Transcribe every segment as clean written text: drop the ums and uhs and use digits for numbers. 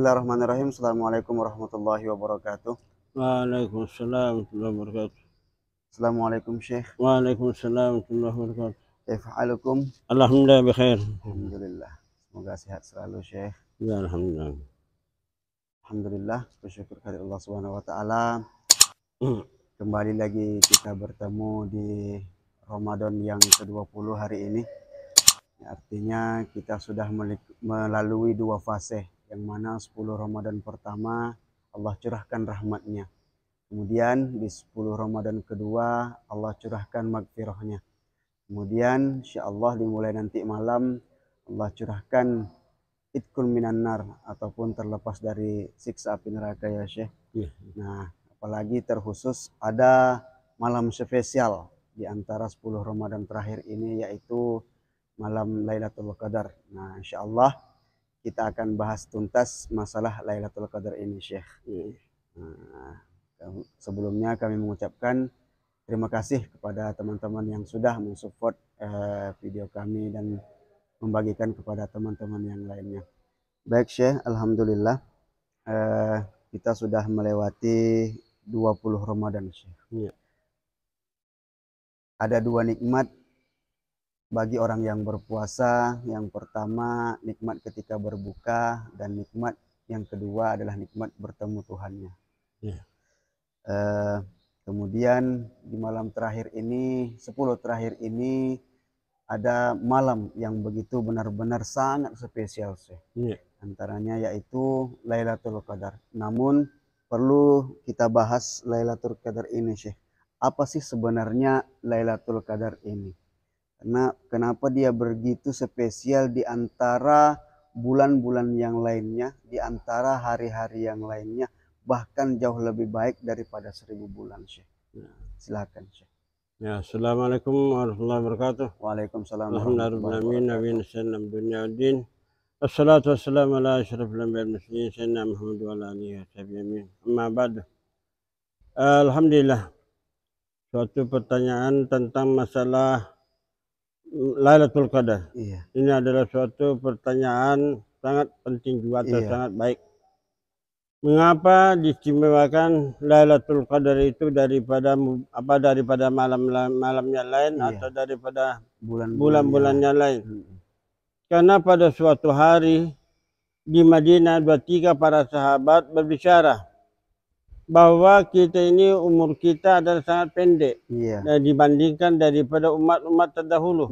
Bismillahirrahmanirrahim. Assalamualaikum warahmatullahi wabarakatuh. Waalaikumsalam warahmatullahi wabarakatuh. Assalamualaikum Syekh. Waalaikumsalam warahmatullahi wabarakatuh. Kaifahalukum? Alhamdulillah bikhair. Alhamdulillah. Semoga sehat selalu Syekh. Ya alhamdulillah. Alhamdulillah, bersyukur kepada Allah Subhanahu wa taala. Kembali lagi kita bertemu di Ramadan yang ke-20 hari ini. Artinya kita sudah melalui dua fase, yang mana 10 Ramadan pertama Allah curahkan rahmatnya. Kemudian di 10 Ramadan kedua Allah curahkan magfirahnya. Kemudian insyaallah dimulai nanti malam Allah curahkan itqun minan nar, ataupun terlepas dari siksa api neraka ya Syekh. Ya. Nah, apalagi terkhusus ada malam spesial di antara 10 Ramadan terakhir ini, yaitu malam Lailatul Qadar. Nah, insyaallah kita akan bahas tuntas masalah Lailatul Qadar ini Syekh. Nah, sebelumnya kami mengucapkan terima kasih kepada teman-teman yang sudah mensupport video kami dan membagikan kepada teman-teman yang lainnya. Baik Syekh, alhamdulillah kita sudah melewati 20 Ramadan Syekh. Ya. Ada dua nikmat bagi orang yang berpuasa. Yang pertama nikmat ketika berbuka, dan nikmat yang kedua adalah nikmat bertemu Tuhannya. Ya. Kemudian di malam terakhir ini, 10 terakhir ini, ada malam yang begitu benar-benar sangat spesial Syekh. Ya. Antaranya yaitu Lailatul Qadar. Namun perlu kita bahas Lailatul Qadar ini Syekh. Apa sih sebenarnya Lailatul Qadar ini? Karena kenapa dia begitu spesial di antara bulan-bulan yang lainnya, di antara hari-hari yang lainnya, bahkan jauh lebih baik daripada 1000 bulan Syekh. Silakan Syekh. Ya, assalamualaikum warahmatullahi wabarakatuh. Waalaikumsalam Alhamdulillah warahmatullahi wabarakatuh. nabiyina dunya waddin. Assalatu wassalamu ala asyrafil anbiya'i wal mursalin sayyidina Muhammad wa ala alihi washabihi amin. Amma ba'du. Alhamdulillah. Suatu pertanyaan tentang masalah Lailatul Qadar. Iya. Ini adalah suatu pertanyaan sangat penting juga atau Iya. sangat baik. Mengapa diistimewakan Lailatul Qadar itu daripada malam-malam yang lain, Iya. atau daripada Bulan-bulan yang lain? Karena pada suatu hari di Madinah 23 para sahabat berbicara bahwa kita ini umur kita adalah sangat pendek. Iya. Dan dibandingkan daripada umat-umat terdahulu.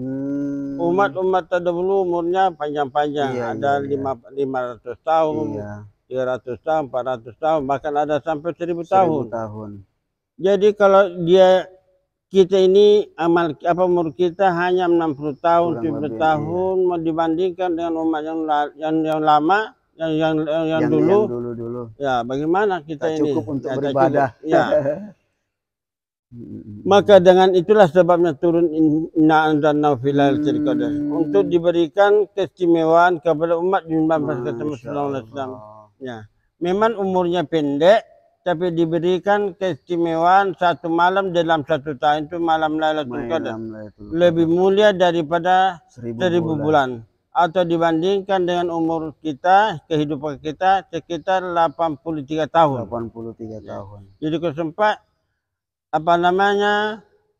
Umat-umat terdahulu umurnya panjang-panjang. Iya, ada iya, 500 tahun, Iya. 300 tahun, 400 tahun, bahkan ada sampai 1000 1000 tahun. tahun. Jadi kalau kita ini umur kita hanya 60 tahun, Kurang 70 lebih, tahun, mau dibandingkan dengan umat yang lama, yang dulu. Ya, bagaimana kita Tak ini? cukup untuk tak beribadah. cukup. Ya. Maka dengan itulah sebabnya turun Inna Anzalnahu fi Lailatul Qadar, untuk diberikan keistimewaan kepada umat Muhammad sallallahu alaihi wasallam. Ya, memang umurnya pendek, tapi diberikan keistimewaan satu malam dalam satu tahun, itu malam Lailatul Qadar. Lebih mulia daripada 1000 bulan. Atau dibandingkan dengan umur kita, kehidupan kita sekitar 83 tahun. 83 tahun. Jadi kalau sempat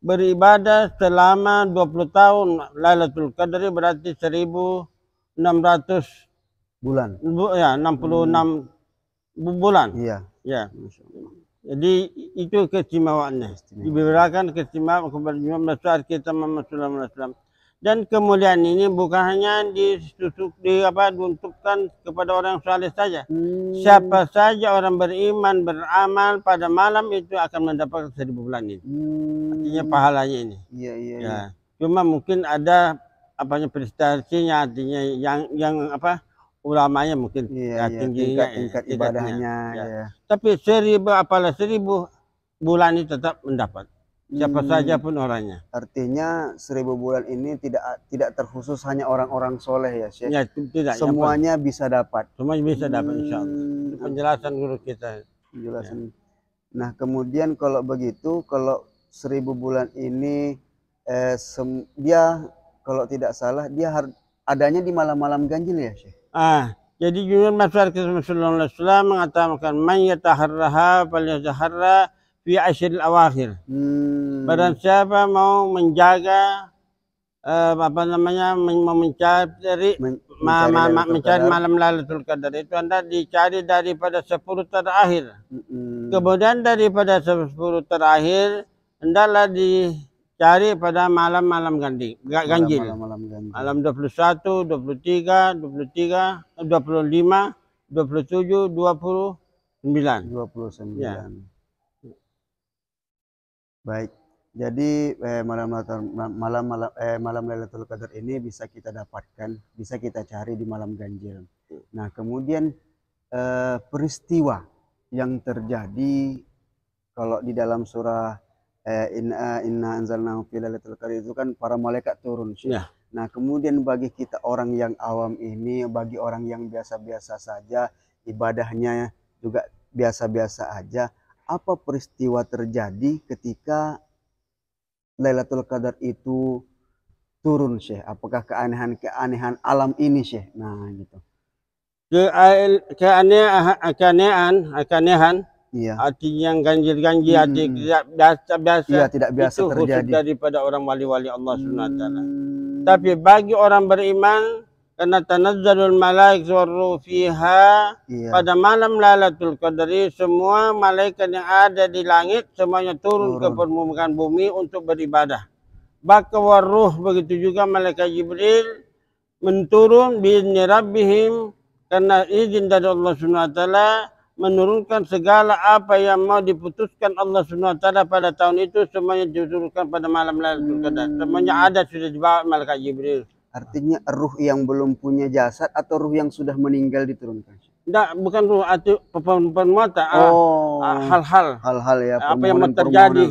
beribadah selama 20 tahun Lailatul Qadar, berarti 1600 bulan. Ya, 66 bulan. Iya. Ya. Jadi itu keistimewaan. Diberikan keistimewaan kepada Muhammad SAW. Dan kemuliaan ini bukan hanya diuntukkan kepada orang saleh saja. Siapa saja orang beriman, beramal pada malam itu akan mendapatkan 1000 bulan ini. Artinya pahalanya ini. Iya. Cuma mungkin ada prestasinya, artinya yang ulamanya mungkin tingginya, tingkat ibadahnya. Ya. Tapi 1000 bulan ini tetap mendapat. Siapa saja pun orangnya. Artinya 1000 bulan ini tidak terkhusus hanya orang-orang soleh ya Syekh. Ya, tidak. Semuanya bisa dapat. Semuanya bisa dapat insyaallah. Itu penjelasan guru kita. Penjelasan. Ya. Nah kemudian kalau begitu, kalau 1000 bulan ini dia kalau tidak salah dia adanya di malam-malam ganjil ya Syekh. Jadi junjungan masyarakat Sallallahu Alaihi Wasallam mengatakan man yataharraha falyataharra fi asyril awakhir. Barang siapa mau menjaga apa namanya mencari malam Lailatul Qadar itu anda dicari daripada 10 terakhir. Kemudian daripada 10 terakhir hendaklah dicari pada malam-malam ganjil. Malam 21, 23, 25, 27, 29. Ya. Baik. Jadi malam Lailatul Qadar ini bisa kita dapatkan, bisa kita cari di malam ganjil. Nah, kemudian peristiwa yang terjadi kalau di dalam surah inna anzalnahu fi lailatul qadar itu kan para malaikat turun. Ya. Nah, kemudian bagi kita orang yang awam ini, bagi orang yang biasa-biasa saja, ibadahnya juga biasa-biasa aja, apa peristiwa terjadi ketika Lailatul Qadar itu turun, Syekh? Apakah keanehan alam ini, Syekh? Nah, gitu. Keanehan, Iya. artinya yang ganjil-ganjil, arti tidak biasa-biasa, Iya, tidak biasa itu terjadi daripada orang wali-wali Allah Subhanahu wa taala. Tapi bagi orang beriman, karena tanazzalul malaik warruh fiha, pada malam Lailatul Qadar semua malaikat yang ada di langit semuanya turun ke permukaan bumi untuk beribadah. Bahkan warruh begitu juga malaikat Jibril menturun biizni rabbihim, karena izin dari Allah Subhanahu wa taala menurunkan segala apa yang mau diputuskan Allah Subhanahu wa taala pada tahun itu semuanya diturunkan pada malam Lailatul Qadar. Semuanya ada sudah dibawa malaikat Jibril. Artinya ruh yang belum punya jasad atau ruh yang sudah meninggal diturunkan? Tidak, bukan ruh, atau permata. Hal-hal ya. Apa yang mau terjadi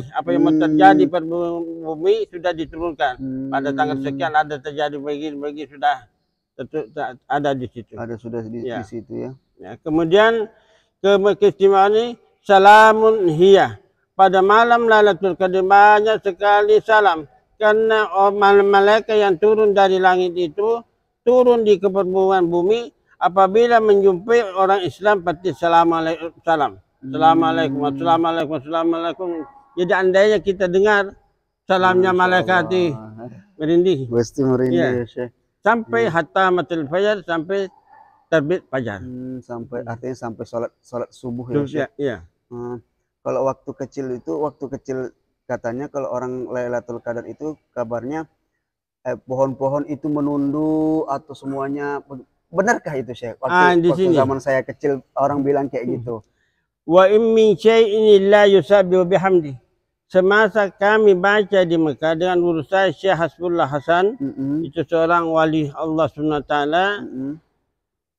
pada bumi sudah diturunkan. Pada tanggal sekian ada terjadi begini sudah ada di situ. Ada sudah di situ ya. Ya. Kemudian keistimewaan ini salamun hiya. Pada malam Lailatul Qadar banyak sekali salam. Karena malaikat yang turun dari langit itu turun di permukaan bumi, apabila menjumpai orang Islam pasti assalamualaikum. Assalamualaikum. Jadi andainya kita dengar salamnya malaikat itu merinding. Pasti merinding, ya. Sampai hatta matil fajar, sampai terbit fajar. Artinya sampai sholat subuh ya. Iya. Kalau waktu kecil katanya kalau orang Lailatul Qadar itu kabarnya pohon-pohon itu menunduk atau semuanya, benarkah itu, Syekh? Waktu zaman saya kecil orang bilang kayak gitu. Wa in min syai'in la yusabbihu bihamdi. Semasa kami baca di Mekah dengan urusan Syekh Hasbullah Hasan, itu seorang wali Allah Subhanahu wa taala.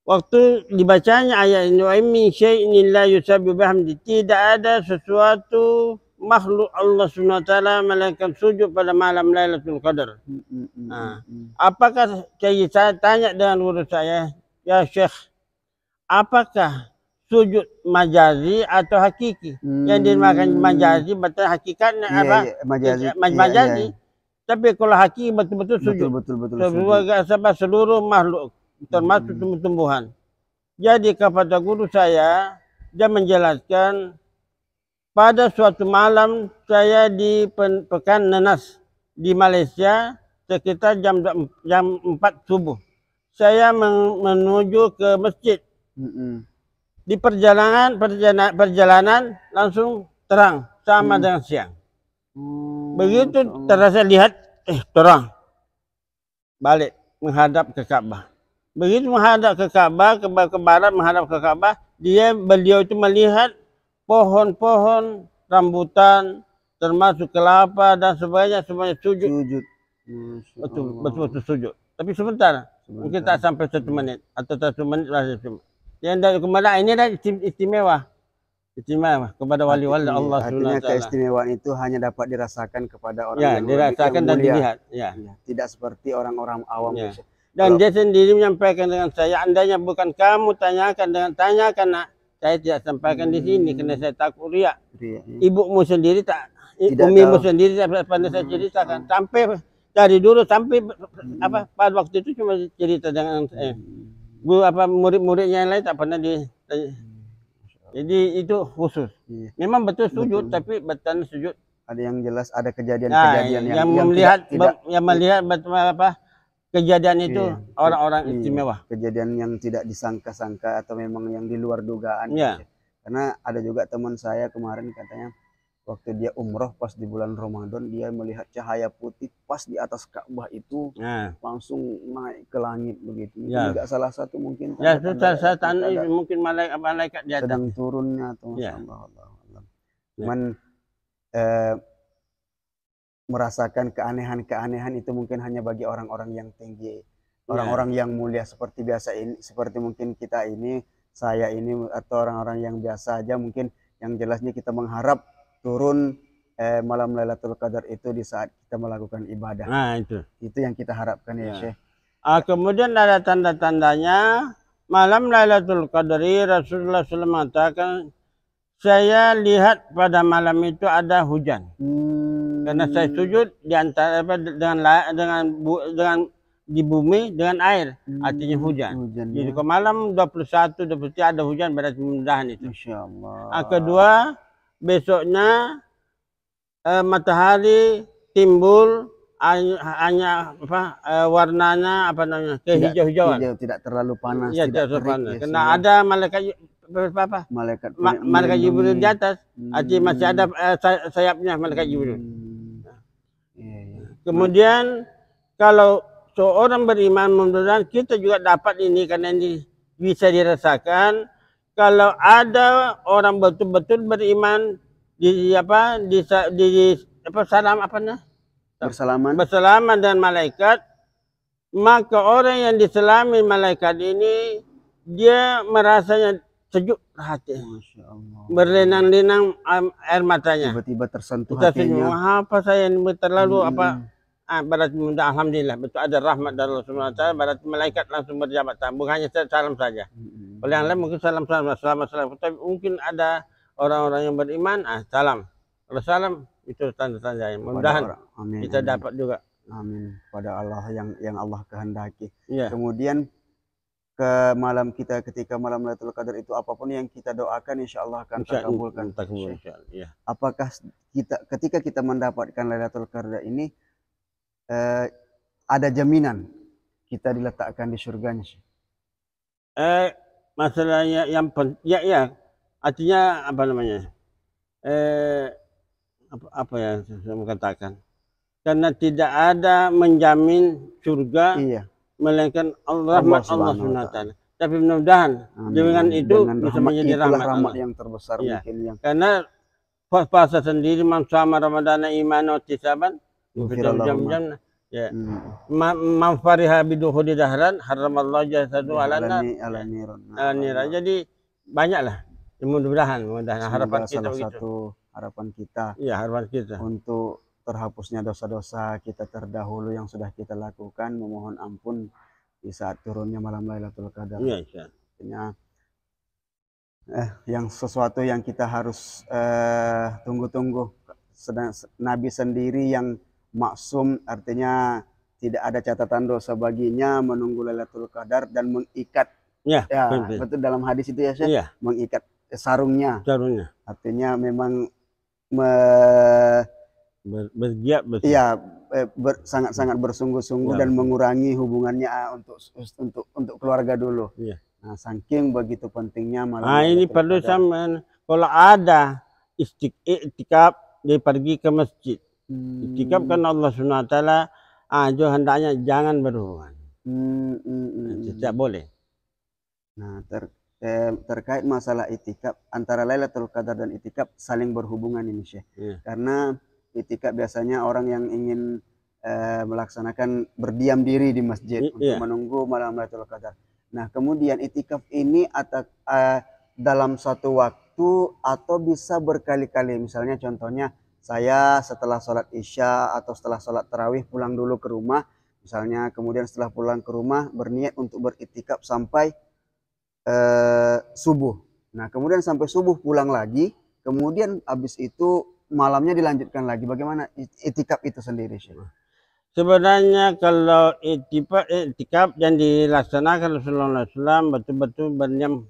Waktu dibacanya ayat ini, wa in min syai'in la yusabbihu bihamdi, tidak ada sesuatu makhluk Allah Subhanahu wa taala melainkan sujud pada malam Lailatul Qadar. Apakah saya tanya dengan guru saya, ya Syekh, apakah sujud majazi atau hakiki? Yang dimakan majazi betul hakikatnya apa? Majazi. Tapi kalau hakiki betul-betul sujud. Betul. Seluruh makhluk termasuk tumbuh-tumbuhan. Jadi kepada guru saya, dia menjelaskan, pada suatu malam saya di Pekan Nanas di Malaysia sekitar jam 4 subuh. Saya menuju ke masjid. Di perjalanan langsung terang sama dengan siang. Begitu terasa lihat terang. Balik menghadap ke Ka'bah. Begitu menghadap ke Ka'bah, ke barat menghadap ke Ka'bah, beliau itu melihat pohon-pohon, rambutan, termasuk kelapa dan sebagainya, semuanya sujud. Betul sujud. Tapi sebentar, mungkin tak sampai 1 menit atau 1 menit lah. Yang dari kemudian ini adalah istimewa kepada wali-wali Allah Subhanahu wa taala. Artinya keistimewaan itu hanya dapat dirasakan kepada orang yang dirasakan dan dilihat. Tidak seperti orang-orang awam. Dan dia sendiri menyampaikan dengan saya, andainya bukan kamu tanyakan nak, saya tidak sampaikan di sini karena saya takut riak. Ibumu sendiri umimu sendiri tak pernah saya ceritakan. Sampai dari dulu sampai pada waktu itu cuma cerita dengan saya. Murid-muridnya yang lain tak pernah di. Jadi itu khusus. Iya. Memang betul sujud, Betul. tapi betul sujud. Ada yang jelas ada Nah, kejadian-kejadian yang melihat tidak yang melihat betul apa kejadian itu iya, orang-orang iya, istimewa. kejadian yang tidak disangka-sangka atau memang yang di luar dugaan. Iya. Karena ada juga teman saya kemarin katanya waktu dia umroh pas di bulan Ramadan dia melihat cahaya putih pas di atas Ka'bah itu Nah, langsung naik ke langit begitu. Itu ya. juga salah satu mungkin Ya, itu tanda-tanda tanda mungkin malaikat di atas. sedang turunnya atau Ya. Allah. Ya. Cuman merasakan keanehan-keanehan itu mungkin hanya bagi orang-orang yang tinggi, orang-orang yang mulia seperti biasa ini, seperti mungkin kita ini, saya ini atau orang-orang yang biasa aja mungkin yang jelasnya kita mengharap turun malam Lailatul Qadar itu di saat kita melakukan ibadah. Nah, itu yang kita harapkan ya, Syekh. Kemudian ada tanda-tandanya malam Lailatul Qadri Rasulullah SAW mengatakan saya lihat pada malam itu ada hujan. Karena saya sujud di antara dengan di bumi dengan air, artinya hujan. Jadi ke malam 21, 23 ada hujan berarti mudah-mudahan itu. Masya Allah. Kedua, besoknya matahari timbul hanya warnanya apa namanya kehijau-hijauan. Tidak terlalu panas. Ya, tidak terlalu panas. Karena ada malaikat Jibril di atas, artinya masih ada sayapnya malaikat Jibril. Kemudian kalau seorang beriman mudah-mudahan kita juga dapat ini karena ini bisa dirasakan kalau ada orang betul-betul beriman bersalaman dengan malaikat, maka orang yang diselami malaikat ini dia merasanya sejuk hati, berlinang-linang air matanya, tiba-tiba tersentuh hatinya. Apa saya ini terlalu berarti alhamdulillah betul ada rahmat dari Allah Subhanahu wa taala, berarti malaikat langsung berjabat tangan, bukan hanya salam saja. Kalau yang lain mungkin salam, tapi mungkin ada orang-orang yang beriman salam. Kalau salam itu tanda-tanda yang mudah-mudahan kita dapat juga. Amin. Pada Allah yang Allah kehendaki. Ya. Kemudian ke malam kita ketika malam Lailatul Qadar itu apapun yang kita doakan insya Allah akan terkabulkan. Ya. Apakah ketika kita mendapatkan Lailatul Qadar ini ada jaminan kita diletakkan di surganya? Masalahnya yang ya artinya apa namanya? Apa yang saya mau katakan? Karena tidak ada menjamin surga, melainkan rahmat Allah SWT. Tapi mudah-mudahan dengan itu bisa menjadi rahmat yang terbesar mungkin. Karena puasa sendiri man sama Ramadana iman wa ihtisaban jam-jam ya. Man fariha bidukhuli dahran haramallahu jasadu ala nar. Jadi banyaklah. Mudah-mudahan harapan kita salah satu harapan kita. Iya, harapan kita untuk terhapusnya dosa-dosa kita terdahulu yang sudah kita lakukan, memohon ampun di saat turunnya malam Lailatul Qadar. Iya. Yang sesuatu yang kita harus tunggu-tunggu. Nabi sendiri yang maksum, artinya tidak ada catatan dosa baginya, menunggu Lailatul Qadar dan mengikat. Betul dalam hadis itu ya, Syekh. Mengikat sarungnya. Artinya memang bergiat betul. Iya, sangat-sangat bersungguh-sungguh dan mengurangi hubungannya untuk keluarga dulu. Iya. Nah, saking begitu pentingnya malam. Ini perlu sama kalau ada iktikaf dia pergi ke masjid. Iktikaf kan Allah Subhanahu wa taala hendaknya jangan berhubungan. Tidak boleh. Nah, terkait masalah itikaf antara Lailatul Qadar dan itikaf saling berhubungan ini, Syekh. Karena itikaf biasanya orang yang ingin melaksanakan berdiam diri di masjid untuk menunggu malam Lailatul Qadar. Nah, kemudian itikaf ini dalam satu waktu atau bisa berkali-kali. Misalnya contohnya saya setelah sholat Isya atau setelah sholat tarawih pulang dulu ke rumah. Misalnya kemudian setelah pulang ke rumah berniat untuk beritikaf sampai subuh. Nah, kemudian sampai subuh pulang lagi. Kemudian habis itu malamnya dilanjutkan lagi. Bagaimana itikaf itu sendiri, Syekh? Sebenarnya kalau iktikaf yang dilaksanakan Rasulullah SAW betul-betul berdiam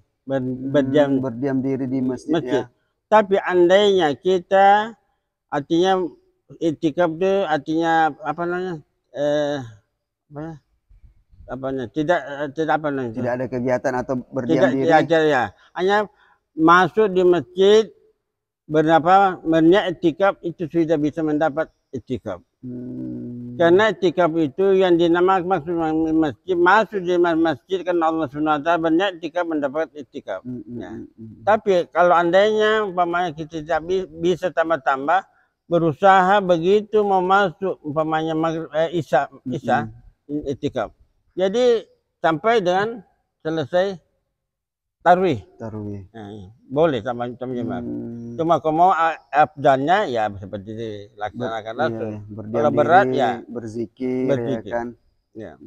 diri di masjid, masjid. ya. Tapi andainya kita artinya iktikaf itu artinya apa namanya? Tidak ada kegiatan atau berdiam tidak diri. diajar ya. Hanya masuk di masjid berapa menit iktikaf itu sudah bisa mendapat iktikaf. Karena iktikaf itu yang dinamakan maksud masjid, masuk di masjid kan Allah SWT banyak iktikaf mendapat iktikaf. Ya. Tapi kalau andainya umpamanya kita tidak bisa tambah-tambah, berusaha begitu mau masuk umpamanya isya iktikaf. Jadi sampai dengan selesai Tarwih. Nah, boleh sama jemaah. Cuma kalau mau abdannya ya seperti dilaksanakan langsung. Kalau berat ya berzikir. Ya kan. Ya.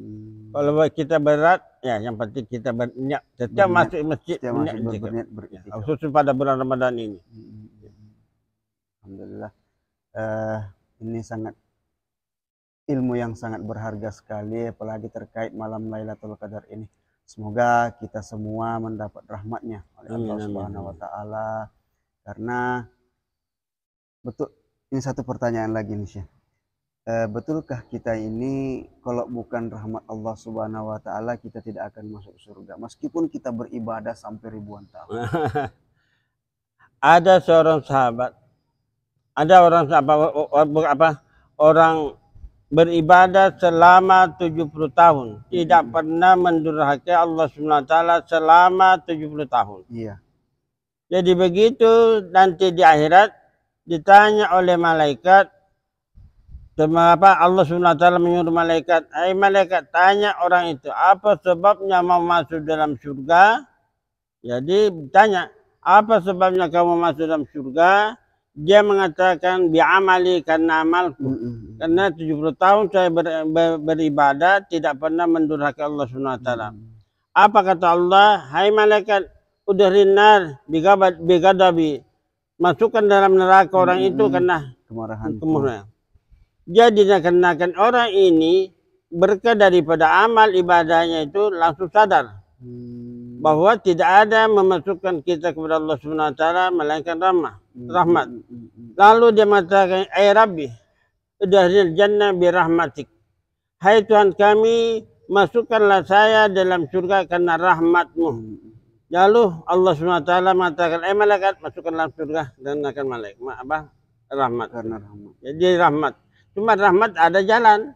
Kalau kita berat ya yang penting kita berniat setiap masuk masjid berniat khusus pada bulan Ramadan ini. Alhamdulillah. Ini sangat ilmu yang sangat berharga sekali, apalagi terkait malam Lailatul Qadar ini. Semoga kita semua mendapat rahmatnya oleh Allah Subhanahu wa Ta'ala. Karena betul, ini satu pertanyaan lagi nih Syekh. Betulkah kita ini kalau bukan rahmat Allah Subhanahu wa Ta'ala kita tidak akan masuk surga meskipun kita beribadah sampai ribuan tahun? Ada seorang sahabat, ada orang beribadah selama 70 tahun. Tidak pernah mendurhakai Allah SWT selama 70 tahun. Iya. Jadi begitu nanti di akhirat ditanya oleh malaikat, kenapa Allah SWT menyuruh malaikat, hai malaikat tanya orang itu, apa sebabnya mau masuk dalam surga? Jadi tanya, apa sebabnya kamu masuk dalam surga? Dia mengatakan bi'amali karena amalku. Karena 70 tahun saya beribadah tidak pernah mendurhakai Allah SWT. Apa kata Allah? Hai malaikat, udhrinar bigadabi. Masukkan dalam neraka orang itu karena kemarahan. Jadi dikarenakan orang ini berkah daripada amal ibadahnya itu langsung sadar bahwa tidak ada memasukkan kita kepada Allah SWT melainkan rahmat. Lalu dia mengatakan, ay Rabbi, udhilil jannah birahmatik. Hai Tuhan kami, masukkanlah saya dalam surga karena rahmatmu. Lalu Allah SWT mengatakan, ay malaikat, masukkan dalam surga dan akan malaikat. Rahmat. Karena rahmat. Jadi rahmat. Cuma rahmat ada jalan.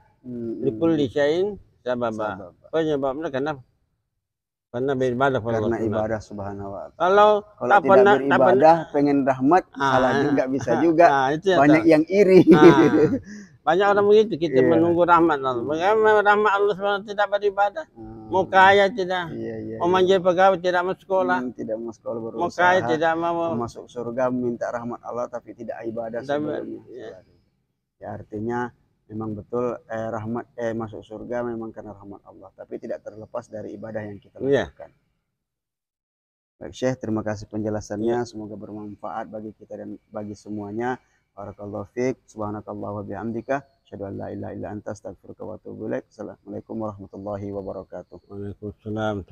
Likulli syai'in sababa. Penyebabnya karena beribadah karena ibadah Subhanahu wa Ta'ala. Kalau tidak beribadah pengen rahmat salah juga bisa juga. Banyak yang iri. Banyak orang begitu, kita menunggu rahmat Allah. Bagaimana rahmat Allah SWT tidak beribadah? Mau kaya tidak, mau menjadi pegawai tidak mau sekolah, tidak mau sekolah berusaha, mau kaya tidak mau masuk surga minta rahmat Allah tapi tidak ibadah sebelumnya. Ya artinya memang betul rahmat masuk surga memang karena rahmat Allah, tapi tidak terlepas dari ibadah yang kita lakukan. Baik Syekh, terima kasih penjelasannya, semoga bermanfaat bagi kita dan bagi semuanya. Barakallahu fiik, subhanakallah wa bihamdika, asyhadu an la ilaha illa anta, astaghfiruka wa atubu ilaik. Assalamualaikum warahmatullahi wabarakatuh. Waalaikumsalam.